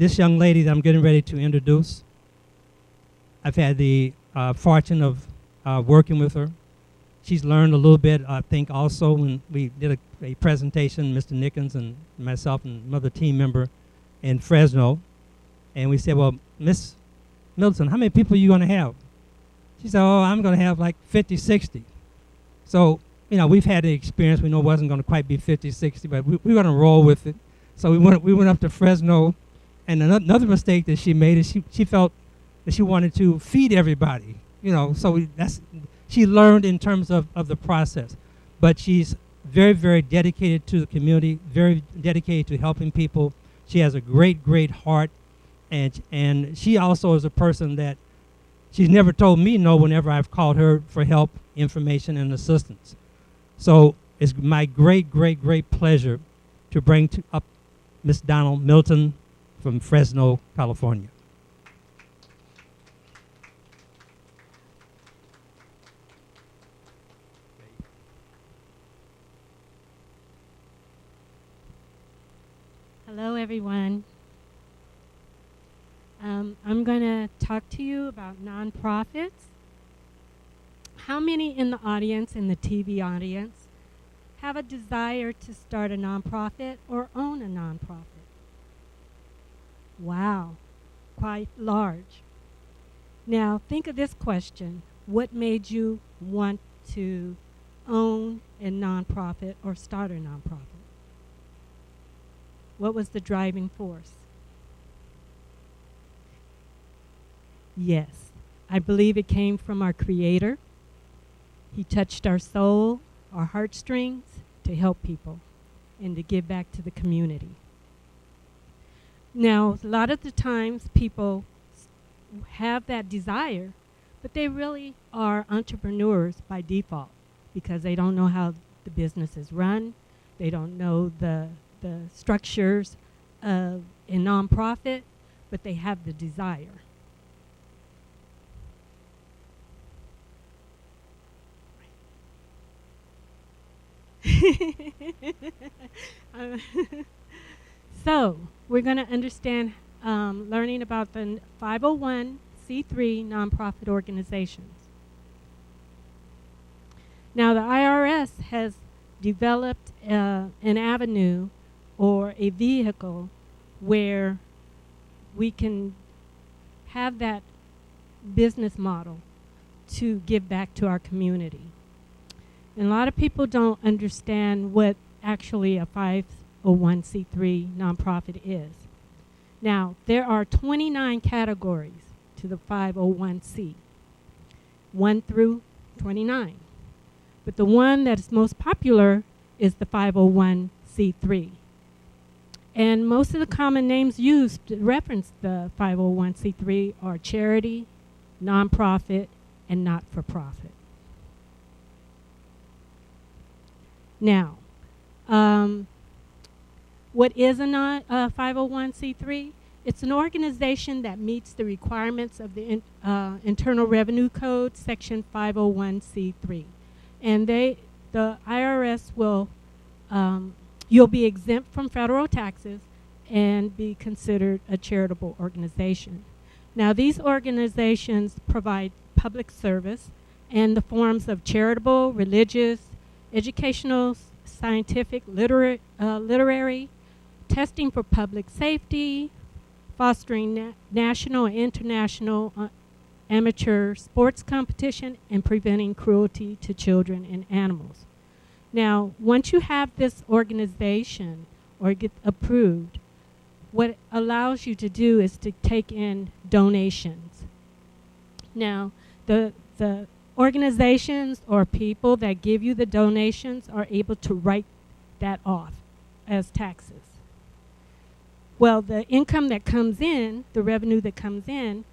this young lady that I'm getting ready to introduce, I've had the fortune of working with her. She's learned a little bit, I think, also when we did a presentation, Mr. Nickens and myself and another team member in Fresno. And we said, well, Miss Milton, how many people are you going to have? She said, oh, I'm going to have like 50, 60. So, you know, we've had the experience. We know it wasn't going to quite be 50, 60, but we were going to roll with it. So we went up to Fresno. And another mistake that she made is she felt that she wanted to feed everybody. You know, so she learned in terms of the process. But she's very, very dedicated to the community, very dedicated to helping people. She has a great, great heart. And she also is a person that she's never told me no whenever I've called her for help, information, and assistance. So it's my great, great, great pleasure to bring up Miss Donald Milton from Fresno, California. Hello, everyone. I'm going to talk to you about nonprofits. How many in the audience, in the TV audience, have a desire to start a nonprofit or own a nonprofit? Wow, quite large. Now, think of this question. What made you want to own a nonprofit or start a nonprofit? What was the driving force? Yes, I believe it came from our Creator. He touched our soul, our heartstrings, to help people and to give back to the community. Now, a lot of the times people have that desire, but they really are entrepreneurs by default because they don't know how the business is run. They don't know the structures of a nonprofit, but they have the desire. So we're going to understand learning about the 501c3 nonprofit organizations. Now the IRS has developed an avenue or a vehicle where we can have that business model to give back to our community. And a lot of people don't understand what actually a 501c3 nonprofit is. Now, there are 29 categories to the 501c, 1 through 29. But the one that is most popular is the 501c3. And most of the common names used to reference the 501c3 are charity, nonprofit, and not-for-profit. Now, what is a 501c3? It's an organization that meets the requirements of the Internal Revenue Code, Section 501c3. And the IRS will, you'll be exempt from federal taxes and be considered a charitable organization. Now, these organizations provide public service in the forms of charitable, religious, educational, scientific, literary, testing for public safety, fostering national and international amateur sports competition, and preventing cruelty to children and animals. Now, once you have this organization or get approved, what it allows you to do is to take in donations. Now, the organizations or people that give you the donations are able to write that off as taxes. Well, the income that comes in, the revenue that comes in,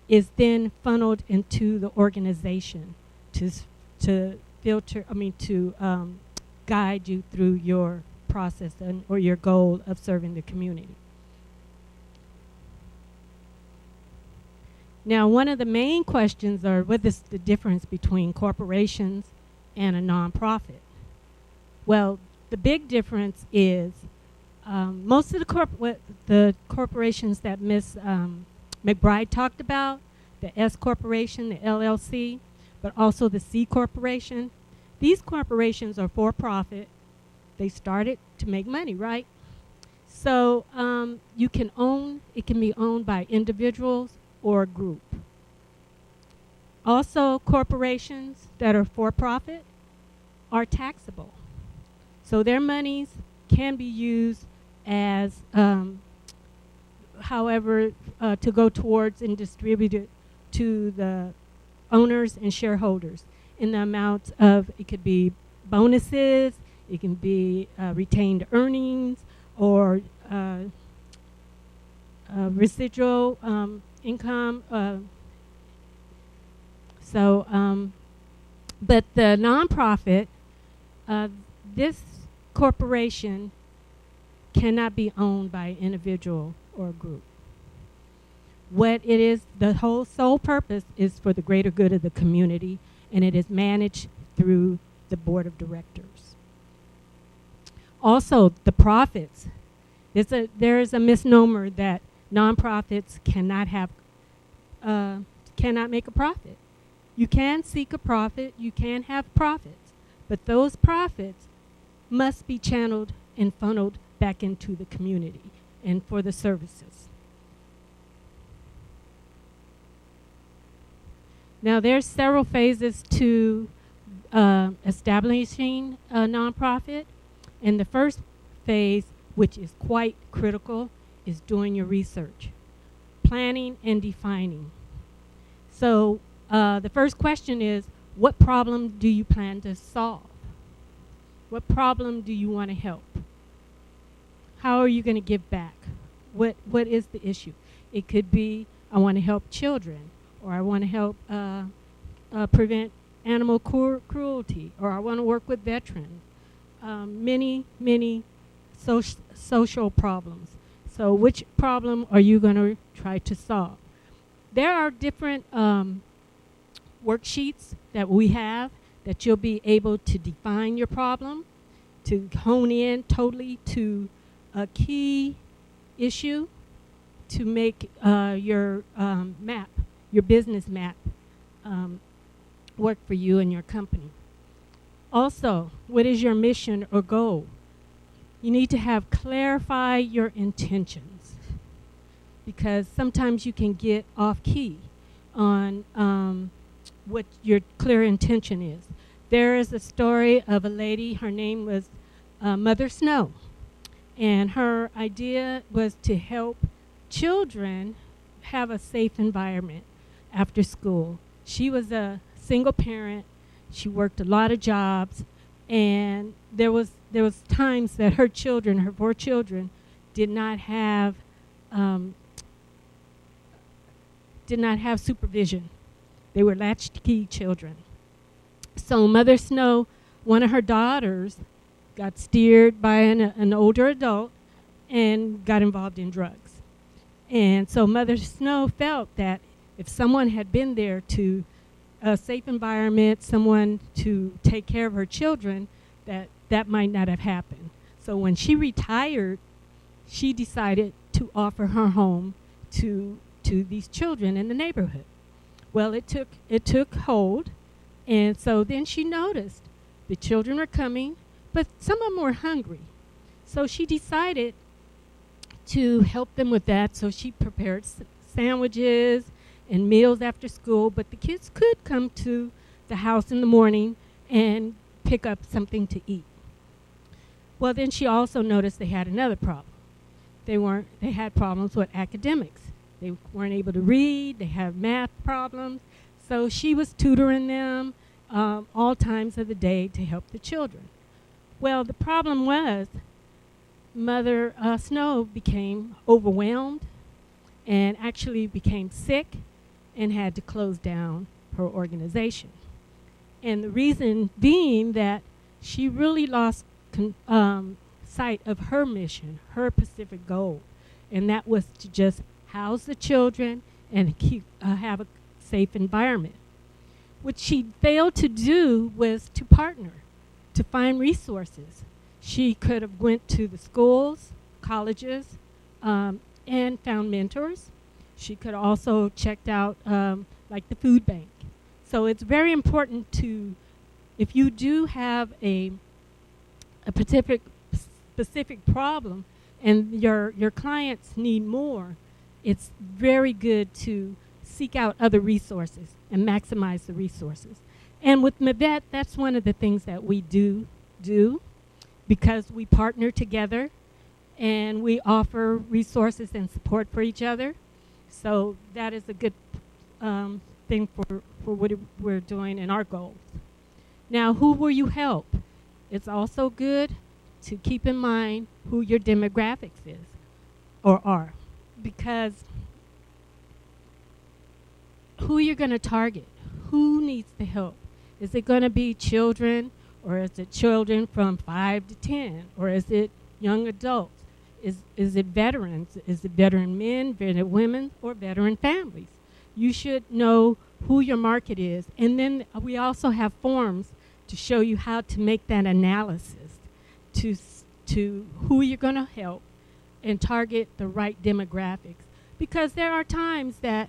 is then funneled into the organization to filter, to guide you through your process or your goal of serving the community. Now, one of the main questions are, what is the difference between corporations and a nonprofit? Well, the big difference is Most of the corporations that Ms. McBride talked about, the S Corporation, the LLC, but also the C Corporation, these corporations are for profit. They started to make money, right? So it can be owned by individuals or a group. Also, corporations that are for profit are taxable. So their monies can be used as to go towards and distribute it to the owners and shareholders in the amount of, it could be bonuses, it can be retained earnings, or residual income. But the nonprofit, this corporation cannot be owned by an individual or a group. What it is, the whole sole purpose is for the greater good of the community, and it is managed through the board of directors. Also, the profits. There is a misnomer that nonprofits cannot make a profit. You can seek a profit, you can have profits, but those profits must be channeled and funneled back into the community and for the services. Now, there's several phases to establishing a nonprofit, and the first phase, which is quite critical, is doing your research, planning and defining. So the first question is, what problem do you plan to solve? What problem do you want to help? How are you going to give back? What is the issue? It could be, I want to help children, or I want to help prevent animal cruelty, or I want to work with veterans. Many social problems. So which problem are you going to try to solve? There are different worksheets that we have that you'll be able to define your problem, to hone in totally to a key issue, to make your map, your business map, work for you and your company. Also, what is your mission or goal? You need to clarify your intentions, because sometimes you can get off key on what your clear intention is. There is a story of a lady, her name was Mother Snow, and her idea was to help children have a safe environment after school. She was a single parent. She worked a lot of jobs, and there was times that her 4 children, did not have supervision. They were latchkey children. So Mother Snow, one of her daughters, got steered by an older adult and got involved in drugs. And so Mother Snow felt that if someone had been there to a safe environment, someone to take care of her children, that might not have happened. So when she retired, she decided to offer her home to these children in the neighborhood. Well, it took hold, and so then she noticed the children were coming, but some of them were hungry. So she decided to help them with that. So she prepared sandwiches and meals after school, but the kids could come to the house in the morning and pick up something to eat. Well, then she also noticed they had another problem. They had problems with academics. They weren't able to read, they had math problems. So she was tutoring them all times of the day to help the children. Well, the problem was Mother Snow became overwhelmed and actually became sick and had to close down her organization. And the reason being that she really lost sight of her mission, her specific goal, and that was to just house the children and have a safe environment. What she failed to do was to partner, to find resources. She could have went to the schools, colleges and found mentors. She could also checked out like the food bank. So it's very important to, if you do have a specific problem and your clients need more, it's very good to seek out other resources and maximize the resources. And with Mavette, that's one of the things that we do because we partner together and we offer resources and support for each other. So that is a good thing for what we're doing and our goals. Now, who will you help? It's also good to keep in mind who your demographics is or are, because who you're going to target, who needs the help. Is it going to be children, or is it children from 5 to 10, or is it young adults? Is it veterans? Is it veteran men, veteran women, or veteran families? You should know who your market is. And then we also have forms to show you how to make that analysis to who you're going to help and target the right demographics. Because there are times that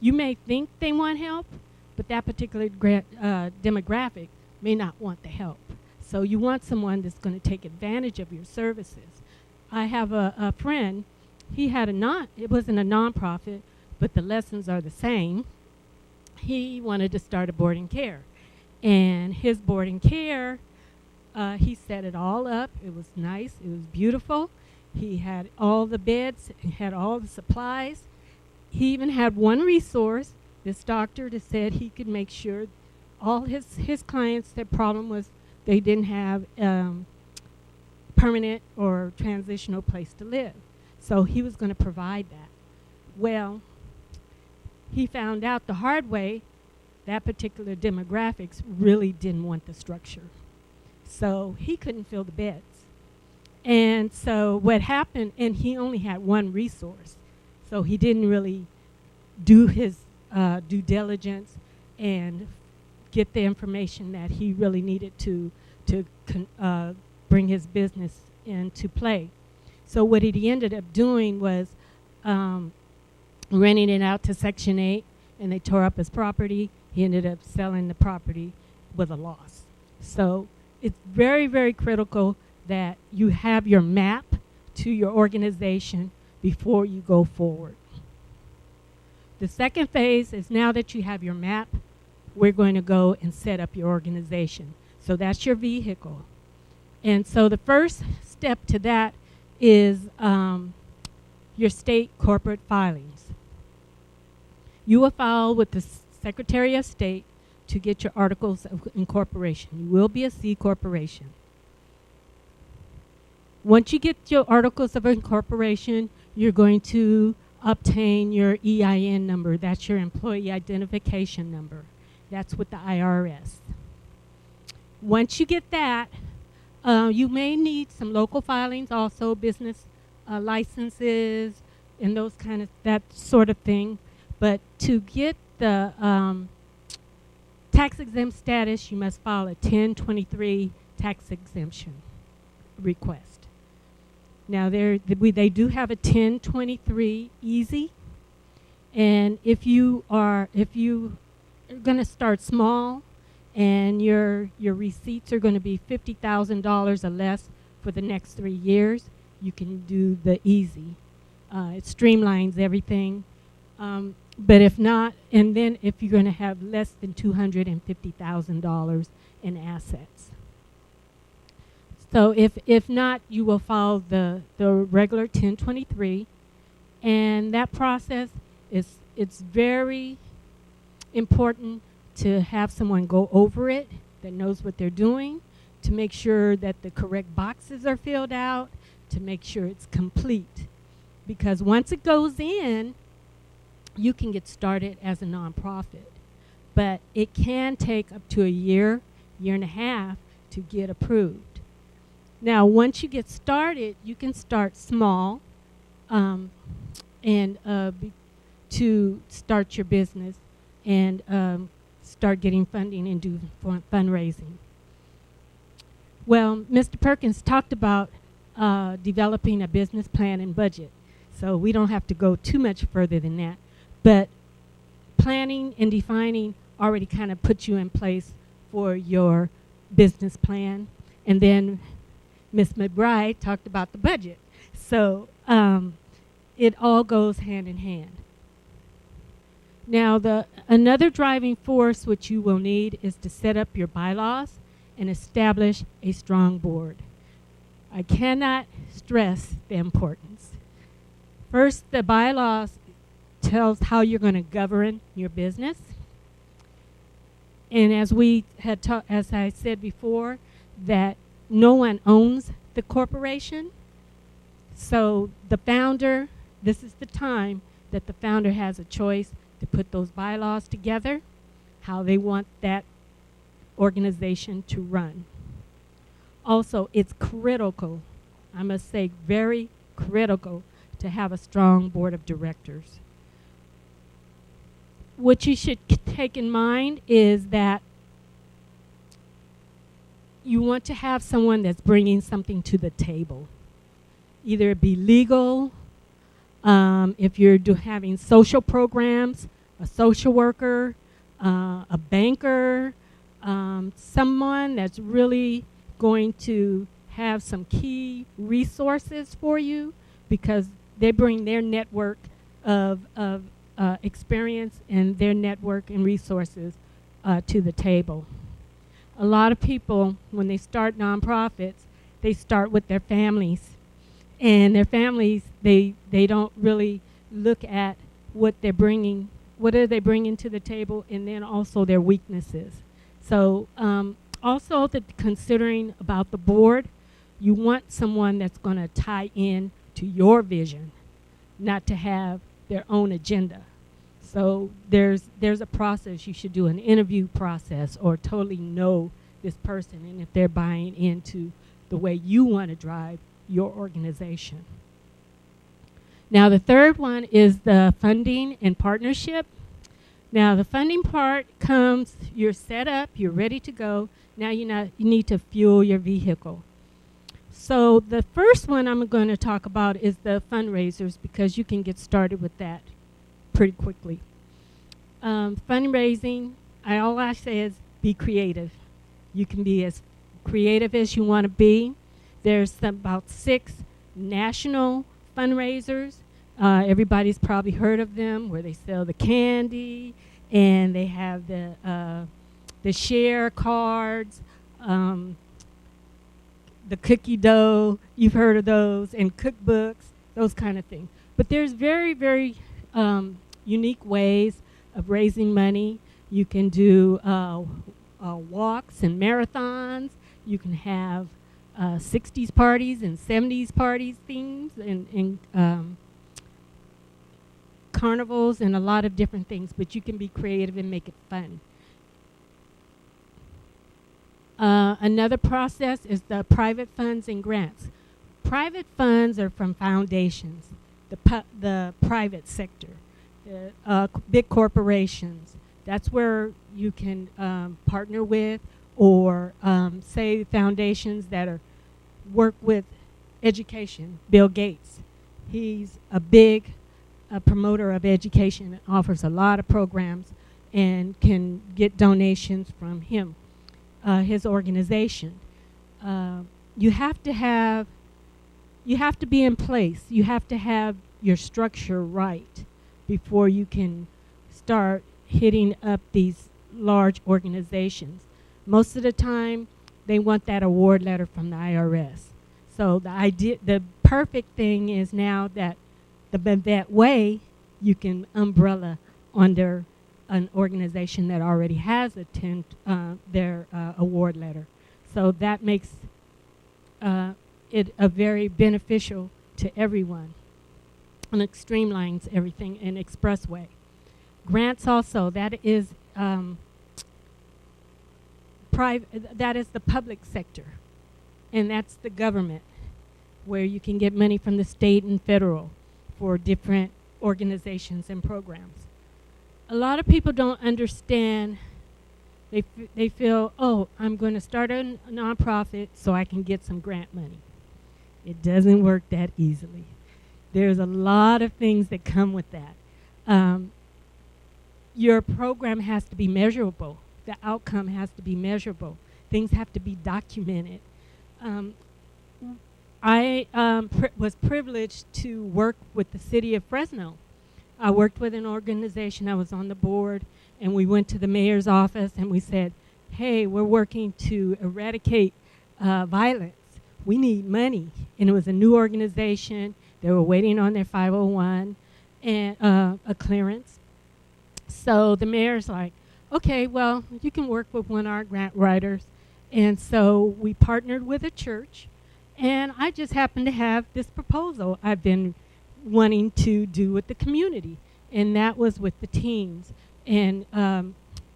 you may think they want help, but that particular demographic may not want the help. So you want someone that's going to take advantage of your services. I have a friend, he had it wasn't a nonprofit, but the lessons are the same. He wanted to start a boarding care. And his boarding care, he set it all up. It was nice. It was beautiful. He had all the beds. He had all the supplies. He even had one resource, this doctor, that said he could make sure all his clients, their problem was they didn't have permanent or transitional place to live. So he was going to provide that. Well, he found out the hard way that particular demographics really didn't want the structure. So he couldn't fill the beds. And so what happened, and he only had one resource, so he didn't really do his due diligence and get the information that he really needed to bring his business into play. So what he ended up doing was renting it out to Section 8, and they tore up his property. He ended up selling the property with a loss. So it's very, very critical that you have your map to your organization before you go forward. The second phase is, now that you have your map, we're going to go and set up your organization. So that's your vehicle. And so the first step to that is your state corporate filings. You will file with the Secretary of State to get your articles of incorporation. You will be a C corporation. Once you get your articles of incorporation, you're going to obtain your EIN number. That's your employee identification number. That's with the IRS. Once you get that, you may need some local filings, also business licenses and those kind of, that sort of thing. But to get the tax exempt status, you must file a 1023 tax exemption request. Now they do have a 1023 easy, and if you are going to start small, and your receipts are going to be $50,000 or less for the next 3 years, you can do the easy. It streamlines everything. But if not, and then if you're going to have less than $250,000 in assets. So if not, you will follow the regular 1023, and that process it's very important to have someone go over it that knows what they're doing, to make sure that the correct boxes are filled out, to make sure it's complete. Because once it goes in, you can get started as a nonprofit. But it can take up to a year and a half to get approved. Now, once you get started, you can start small to start your business and start getting funding and do fundraising. Well, Mr. Perkins talked about developing a business plan and budget. So we don't have to go too much further than that. But planning and defining already kind of puts you in place for your business plan. And then Ms. McBride talked about the budget. So it all goes hand in hand. Now, another driving force which you will need is to set up your bylaws and establish a strong board. I cannot stress the importance. First, the bylaws tells how you're going to govern your business. And as as I said before, that no one owns the corporation. So the founder, this is the time that the founder has a choice to put those bylaws together, how they want that organization to run. Also, it's critical, I must say very critical, to have a strong board of directors. What you should take in mind is that you want to have someone that's bringing something to the table. Either it be legal, if you're having social programs, a social worker, a banker, someone that's really going to have some key resources for you because they bring their network of experience and their network and resources to the table. A lot of people, when they start nonprofits, they start with their families. And their families, they don't really look at what they're bringing, what are they bringing to the table, and then also their weaknesses. So also considering about the board, you want someone that's going to tie in to your vision, not to have their own agenda. So there's a process. You should do an interview process or totally know this person and if they're buying into the way you want to drive your organization. Now the third one is the funding and partnership. Now the funding part comes, you're set up, you're ready to go. Now you need to fuel your vehicle. So the first one I'm going to talk about is the fundraisers because you can get started with that pretty quickly. Fundraising, all I say is be creative. You can be as creative as you want to be. There's about 6 national fundraisers. Everybody's probably heard of them, where they sell the candy and they have the share cards, the cookie dough. You've heard of those, and cookbooks, those kind of things. But there's very, very unique ways of raising money. You can do walks and marathons. You can have 60s parties and 70s parties themes and carnivals and a lot of different things, but you can be creative and make it fun. Another process is the private funds and grants. Private funds are from foundations, the private sector, big corporations. That's where you can partner with, or say foundations that work with education. Bill Gates, he's a big promoter of education and offers a lot of programs and can get donations from him, his organization. You have to be in place. You have to have your structure right before you can start hitting up these large organizations. Most of the time, they want that award letter from the IRS. So the perfect thing is now that that way you can umbrella under an organization that already has their award letter. So that makes it a very beneficial to everyone, and it streamlines everything in expressway. Grants also, that is that is the public sector, and that's the government, where you can get money from the state and federal for different organizations and programs. A lot of people don't understand. They feel, oh, I'm going to start a nonprofit so I can get some grant money. It doesn't work that easily. There's a lot of things that come with that. Your program has to be measurable. The outcome has to be measurable. Things have to be documented. I was privileged to work with the city of Fresno. I worked with an organization, I was on the board, and we went to the mayor's office and we said, hey, we're working to eradicate violence. We need money. And it was a new organization. They were waiting on their 501 and a clearance. So the mayor's like, okay, well, you can work with one of our grant writers. And so we partnered with a church, and I just happened to have this proposal I've been wanting to do with the community, and that was with the teens and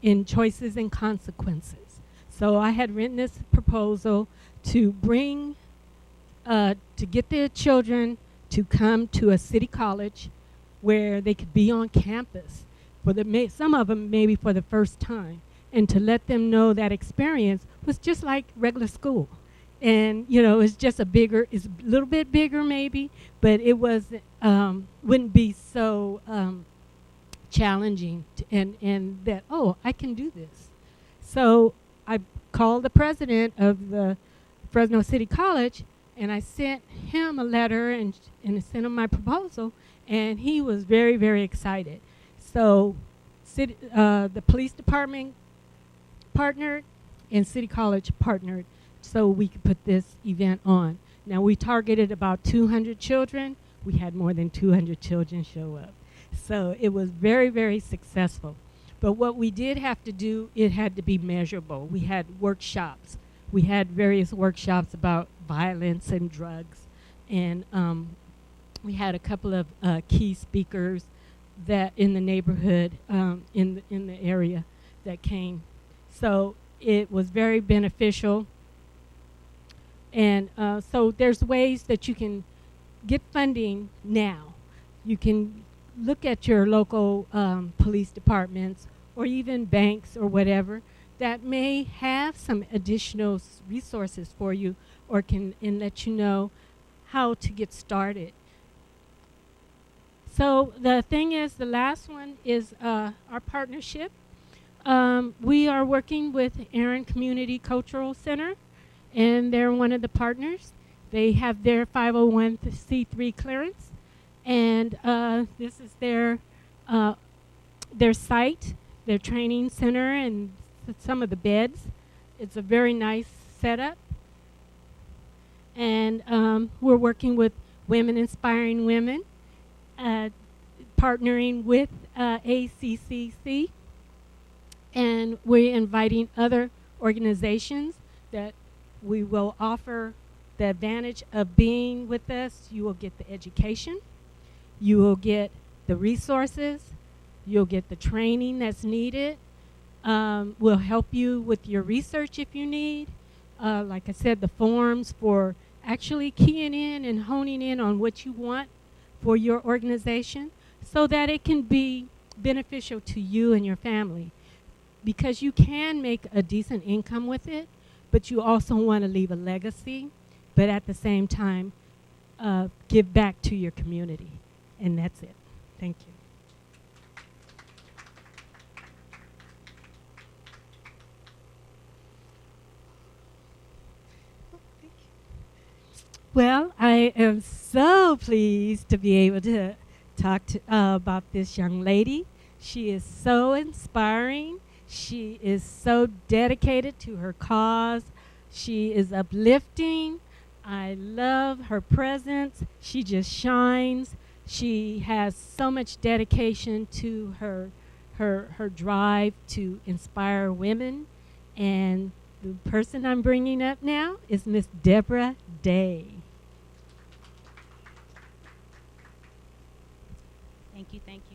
in Choices and Consequences. So I had written this proposal to bring, to get the children to come to a city college where they could be on campus, for some of them maybe for the first time, and to let them know that experience was just like regular school. And, you know, it's just it's a little bit bigger maybe, but it wouldn't be so challenging and that, oh, I can do this. So I called the president of the Fresno City College, and I sent him a letter and sent him my proposal, and he was very, very excited. So the police department partnered and City College partnered so we could put this event on. Now, we targeted about 200 children. We had more than 200 children show up. So it was very, very successful. But what we did have to do, it had to be measurable. We had workshops. We had various workshops about violence and drugs. And we had a couple of key speakers that in the neighborhood, in the area that came. So it was very beneficial. And so there's ways that you can get funding now. You can look at your local police departments or even banks or whatever that may have some additional resources for you or can let you know how to get started. So the thing is, the last one is our partnership. We are working with Aaron Community Cultural Center, and they're one of the partners. They have their 501c3 clearance, and this is their site, their training center, and some of the beds. It's a very nice setup. And we're working with Women Inspiring Women, partnering with ACCC, and we're inviting other organizations that we will offer the advantage of being with us. You will get the education, you will get the resources, you'll get the training that's needed. We'll help you with your research if you need. Like I said, the forms for actually keying in and honing in on what you want for your organization so that it can be beneficial to you and your family. Because you can make a decent income with it, but you also want to leave a legacy, but at the same time, give back to your community. And that's it. Thank you. Well, I am so pleased to be able to talk about this young lady. She is so inspiring. She is so dedicated to her cause. She is uplifting. I love her presence. She just shines. She has so much dedication to her drive to inspire women. And the person I'm bringing up now is Miss Deborah Day. Thank you, thank you.